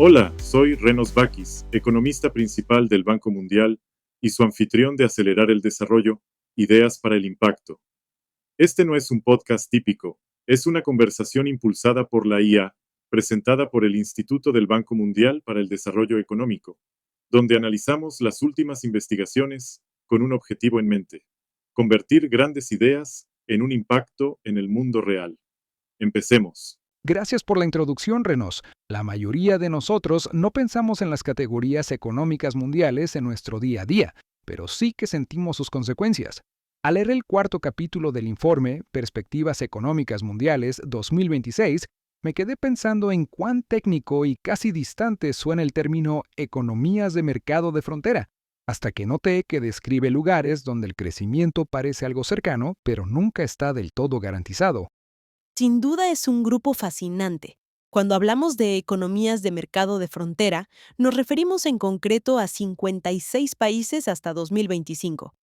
Hola, soy Renos Bakis, economista principal del Banco Mundial y su anfitrión de Acelerar el Desarrollo, Ideas para el Impacto. Este no es un podcast típico, es una conversación impulsada por la IA, presentada por el Instituto del Banco Mundial para el Desarrollo Económico, donde analizamos las últimas investigaciones con un objetivo en mente: convertir grandes ideas en un impacto en el mundo real. Empecemos. Gracias por la introducción, Renos. La mayoría de nosotros no pensamos en las categorías económicas mundiales en nuestro día a día, pero sí que sentimos sus consecuencias. Al leer el cuarto capítulo del informe Perspectivas Económicas Mundiales 2026, me quedé pensando en cuán técnico y casi distante suena el término economías de mercado de frontera, hasta que noté que describe lugares donde el crecimiento parece algo cercano, pero nunca está del todo garantizado. Sin duda es un grupo fascinante. Cuando hablamos de economías de mercado de frontera, nos referimos en concreto a 56 países hasta 2025.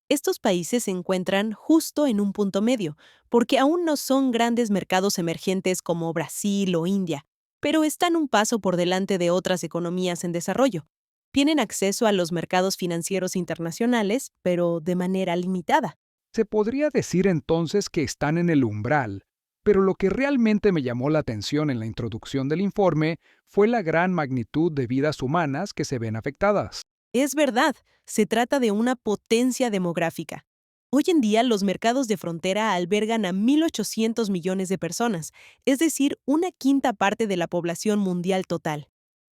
Estos países se encuentran justo en un punto medio, porque aún no son grandes mercados emergentes como Brasil o India, pero están un paso por delante de otras economías en desarrollo. Tienen acceso a los mercados financieros internacionales, pero de manera limitada. Se podría decir entonces que están en el umbral, pero lo que realmente me llamó la atención en la introducción del informe fue la gran magnitud de vidas humanas que se ven afectadas. Es verdad, se trata de una potencia demográfica. Hoy en día los mercados de frontera albergan a 1.800 millones de personas, es decir, una quinta parte de la población mundial total.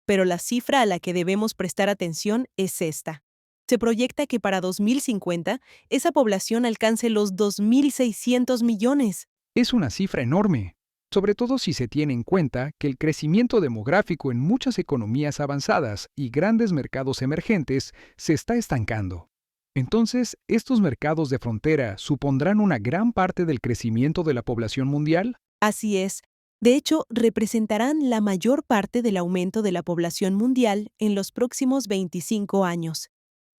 Pero la cifra a la que debemos prestar atención es esta. Se proyecta que para 2050 esa población alcance los 2.600 millones. Es una cifra enorme, sobre todo si se tiene en cuenta que el crecimiento demográfico en muchas economías avanzadas y grandes mercados emergentes se está estancando. Entonces, ¿estos mercados de frontera supondrán una gran parte del crecimiento de la población mundial? Así es. De hecho, representarán la mayor parte del aumento de la población mundial en los próximos 25 años.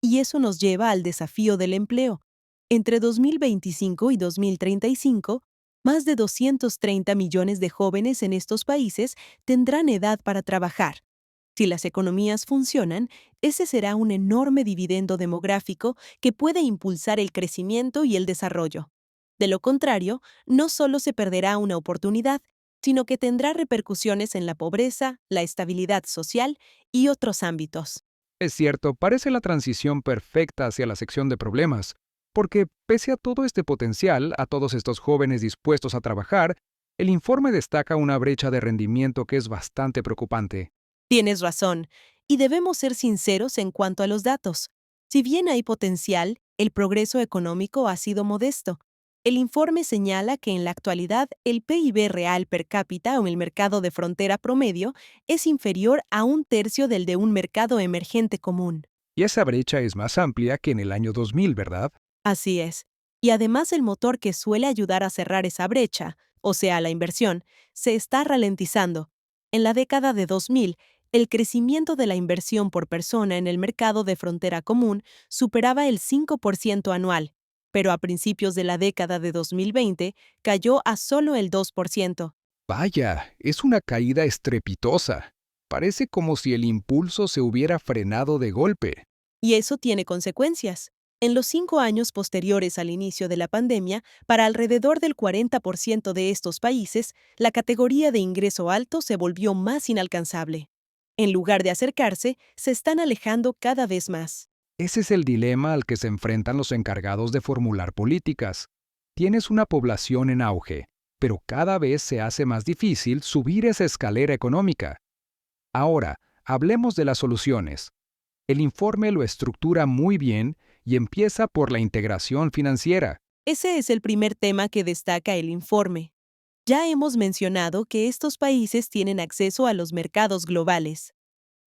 Y eso nos lleva al desafío del empleo. Entre 2025 y 2035, más de 230 millones de jóvenes en estos países tendrán edad para trabajar. Si las economías funcionan, ese será un enorme dividendo demográfico que puede impulsar el crecimiento y el desarrollo. De lo contrario, no solo se perderá una oportunidad, sino que tendrá repercusiones en la pobreza, la estabilidad social y otros ámbitos. Es cierto, parece la transición perfecta hacia la sección de problemas, porque pese a todo este potencial, a todos estos jóvenes dispuestos a trabajar, el informe destaca una brecha de rendimiento que es bastante preocupante. Tienes razón, y debemos ser sinceros en cuanto a los datos. Si bien hay potencial, el progreso económico ha sido modesto. El informe señala que en la actualidad el PIB real per cápita en el mercado de frontera promedio es inferior a un tercio del de un mercado emergente común. Y esa brecha es más amplia que en el año 2000, ¿verdad? Así es. Y además el motor que suele ayudar a cerrar esa brecha, o sea, la inversión, se está ralentizando. En la década de 2000, el crecimiento de la inversión por persona en el mercado de frontera común superaba el 5% anual, pero a principios de la década de 2020 cayó a solo el 2%. Vaya, es una caída estrepitosa. Parece como si el impulso se hubiera frenado de golpe. Y eso tiene consecuencias. En los 5 años posteriores al inicio de la pandemia, para alrededor del 40% de estos países, la categoría de ingreso alto se volvió más inalcanzable. En lugar de acercarse, se están alejando cada vez más. Ese es el dilema al que se enfrentan los encargados de formular políticas. Tienes una población en auge, pero cada vez se hace más difícil subir esa escalera económica. Ahora, hablemos de las soluciones. El informe lo estructura muy bien y empieza por la integración financiera. Ese es el primer tema que destaca el informe. Ya hemos mencionado que estos países tienen acceso a los mercados globales.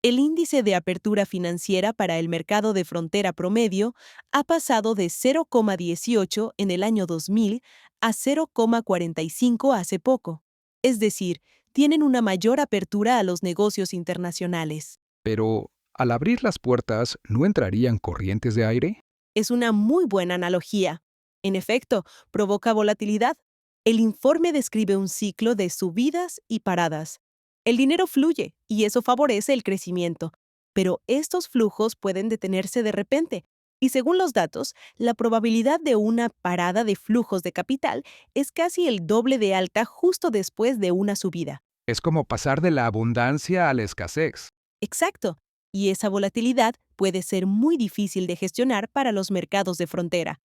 El índice de apertura financiera para el mercado de frontera promedio ha pasado de 0,18 en el año 2000 a 0,45 hace poco. Es decir, tienen una mayor apertura a los negocios internacionales. Pero, al abrir las puertas, ¿no entrarían corrientes de aire? Es una muy buena analogía. En efecto, provoca volatilidad. El informe describe un ciclo de subidas y paradas. El dinero fluye y eso favorece el crecimiento, pero estos flujos pueden detenerse de repente. Y según los datos, la probabilidad de una parada de flujos de capital es casi el doble de alta justo después de una subida. Es como pasar de la abundancia a la escasez. Exacto. Y esa volatilidad puede ser muy difícil de gestionar para los mercados de frontera.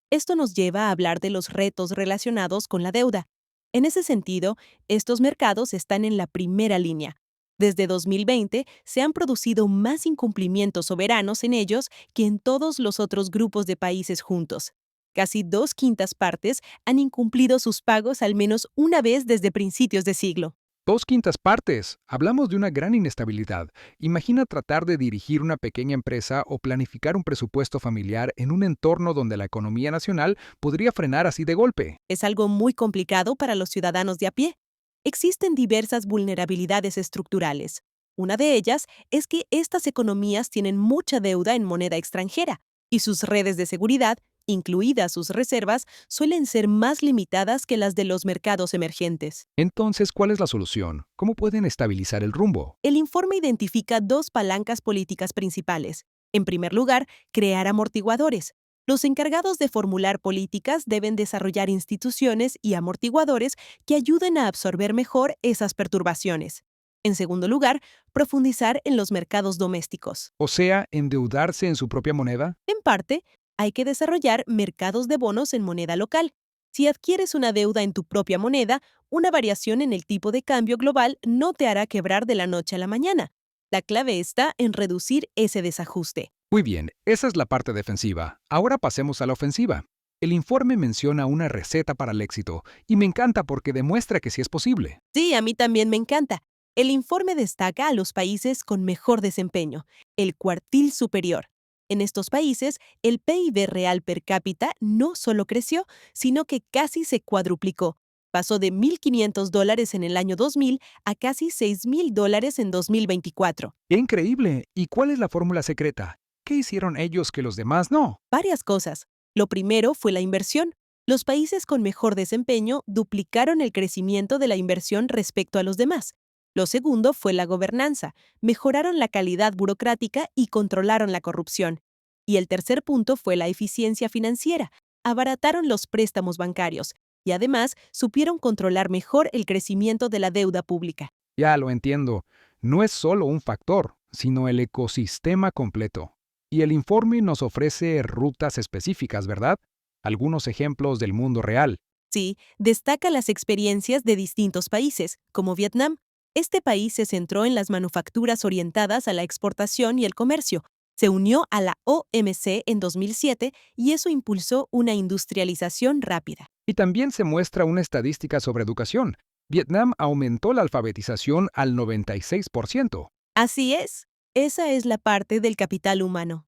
Esto nos lleva a hablar de los retos relacionados con la deuda. En ese sentido, estos mercados están en la primera línea. Desde 2020 se han producido más incumplimientos soberanos en ellos que en todos los otros grupos de países juntos. Casi 2/5 partes han incumplido sus pagos al menos una vez desde principios de siglo. 2/5 partes. Hablamos de una gran inestabilidad. Imagina tratar de dirigir una pequeña empresa o planificar un presupuesto familiar en un entorno donde la economía nacional podría frenar así de golpe. Es algo muy complicado para los ciudadanos de a pie. Existen diversas vulnerabilidades estructurales. Una de ellas es que estas economías tienen mucha deuda en moneda extranjera y sus redes de seguridad, incluidas sus reservas, suelen ser más limitadas que las de los mercados emergentes. Entonces, ¿cuál es la solución? ¿Cómo pueden estabilizar el rumbo? El informe identifica dos palancas políticas principales. En primer lugar, crear amortiguadores. Los encargados de formular políticas deben desarrollar instituciones y amortiguadores que ayuden a absorber mejor esas perturbaciones. En segundo lugar, profundizar en los mercados domésticos. O sea, endeudarse en su propia moneda. En parte, hay que desarrollar mercados de bonos en moneda local. Si adquieres una deuda en tu propia moneda, una variación en el tipo de cambio global no te hará quebrar de la noche a la mañana. La clave está en reducir ese desajuste. Muy bien, esa es la parte defensiva. Ahora pasemos a la ofensiva. El informe menciona una receta para el éxito, y me encanta porque demuestra que sí es posible. Sí, a mí también me encanta. El informe destaca a los países con mejor desempeño, el cuartil superior. En estos países, el PIB real per cápita no solo creció, sino que casi se cuadruplicó. Pasó de $1,500 en el año 2000 a casi $6,000 en 2024. ¡Qué increíble! ¿Y cuál es la fórmula secreta? ¿Qué hicieron ellos que los demás no? Varias cosas. Lo primero fue la inversión. Los países con mejor desempeño duplicaron el crecimiento de la inversión respecto a los demás. Lo segundo fue la gobernanza. Mejoraron la calidad burocrática y controlaron la corrupción. Y el tercer punto fue la eficiencia financiera. Abarataron los préstamos bancarios y además supieron controlar mejor el crecimiento de la deuda pública. Ya lo entiendo. No es solo un factor, sino el ecosistema completo. Y el informe nos ofrece rutas específicas, ¿verdad? Algunos ejemplos del mundo real. Sí, destaca las experiencias de distintos países, como Vietnam. Este país se centró en las manufacturas orientadas a la exportación y el comercio. Se unió a la OMC en 2007 y eso impulsó una industrialización rápida. Y también se muestra una estadística sobre educación. Vietnam aumentó la alfabetización al 96%. Así es, esa es la parte del capital humano.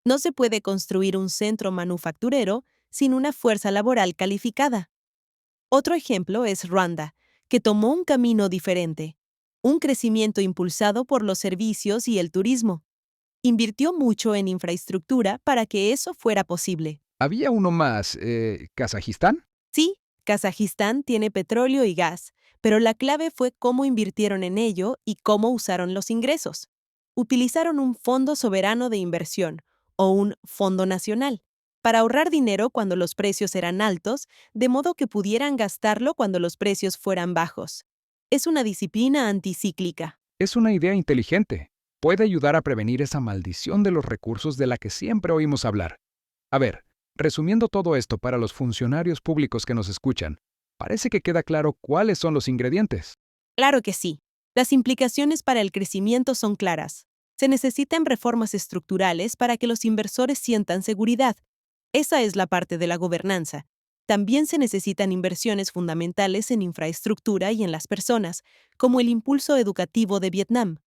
No se puede construir un centro manufacturero sin una fuerza laboral calificada. Otro ejemplo es Ruanda, que tomó un camino diferente, un crecimiento impulsado por los servicios y el turismo. Invirtió mucho en infraestructura para que eso fuera posible. Había uno más, ¿Kazajistán? Sí, Kazajistán tiene petróleo y gas, pero la clave fue cómo invirtieron en ello y cómo usaron los ingresos. Utilizaron un fondo soberano de inversión, o un fondo nacional, para ahorrar dinero cuando los precios eran altos, de modo que pudieran gastarlo cuando los precios fueran bajos. Es una disciplina anticíclica. Es una idea inteligente. Puede ayudar a prevenir esa maldición de los recursos de la que siempre oímos hablar. A ver, resumiendo todo esto para los funcionarios públicos que nos escuchan, parece que queda claro cuáles son los ingredientes. Claro que sí. Las implicaciones para el crecimiento son claras. Se necesitan reformas estructurales para que los inversores sientan seguridad. Esa es la parte de la gobernanza. También se necesitan inversiones fundamentales en infraestructura y en las personas, como el impulso educativo de Vietnam.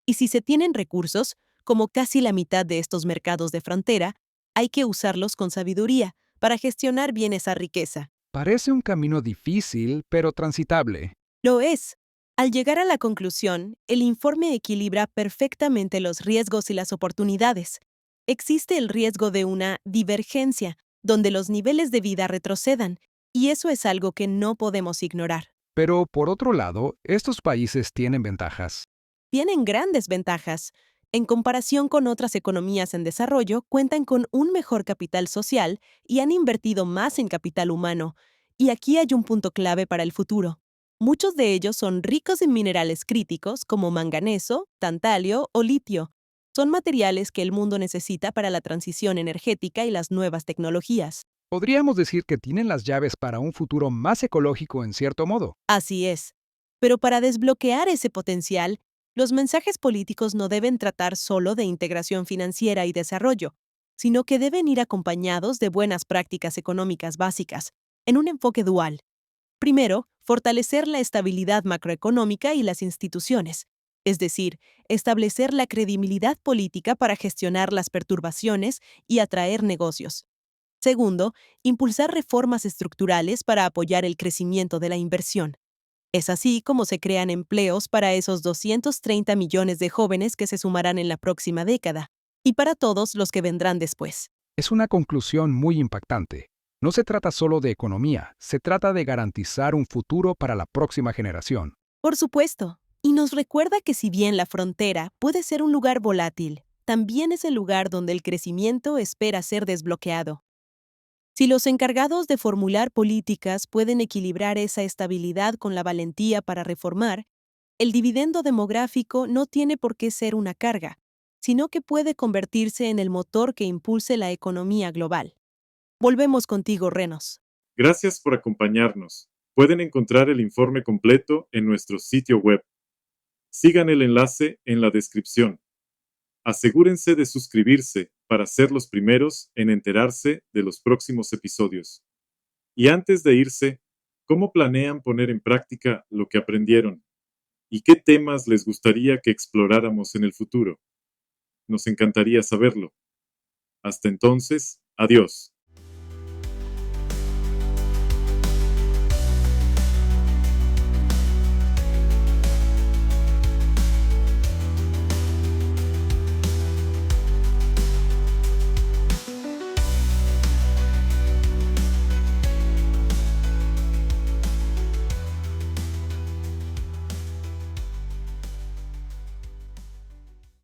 Y si se tienen recursos, como casi la mitad de estos mercados de frontera, hay que usarlos con sabiduría para gestionar bien esa riqueza. Parece un camino difícil, pero transitable. Lo es. Al llegar a la conclusión, el informe equilibra perfectamente los riesgos y las oportunidades. Existe el riesgo de una divergencia, donde los niveles de vida retrocedan, y eso es algo que no podemos ignorar. Pero, por otro lado, estos países tienen ventajas. Tienen grandes ventajas. En comparación con otras economías en desarrollo, cuentan con un mejor capital social y han invertido más en capital humano. Y aquí hay un punto clave para el futuro. Muchos de ellos son ricos en minerales críticos como manganeso, tantalio o litio. Son materiales que el mundo necesita para la transición energética y las nuevas tecnologías. Podríamos decir que tienen las llaves para un futuro más ecológico en cierto modo. Así es. Pero para desbloquear ese potencial, los mensajes políticos no deben tratar solo de integración financiera y desarrollo, sino que deben ir acompañados de buenas prácticas económicas básicas, en un enfoque dual. Primero, fortalecer la estabilidad macroeconómica y las instituciones, es decir, establecer la credibilidad política para gestionar las perturbaciones y atraer negocios. Segundo, impulsar reformas estructurales para apoyar el crecimiento de la inversión. Es así como se crean empleos para esos 230 millones de jóvenes que se sumarán en la próxima década, y para todos los que vendrán después. Es una conclusión muy impactante. No se trata solo de economía, se trata de garantizar un futuro para la próxima generación. Por supuesto, y nos recuerda que si bien la frontera puede ser un lugar volátil, también es el lugar donde el crecimiento espera ser desbloqueado. Si los encargados de formular políticas pueden equilibrar esa estabilidad con la valentía para reformar, el dividendo demográfico no tiene por qué ser una carga, sino que puede convertirse en el motor que impulse la economía global. Volvemos contigo, Renos. Gracias por acompañarnos. Pueden encontrar el informe completo en nuestro sitio web. Sigan el enlace en la descripción. Asegúrense de suscribirse para ser los primeros en enterarse de los próximos episodios. Y antes de irse, ¿cómo planean poner en práctica lo que aprendieron? ¿Y qué temas les gustaría que exploráramos en el futuro? Nos encantaría saberlo. Hasta entonces, adiós.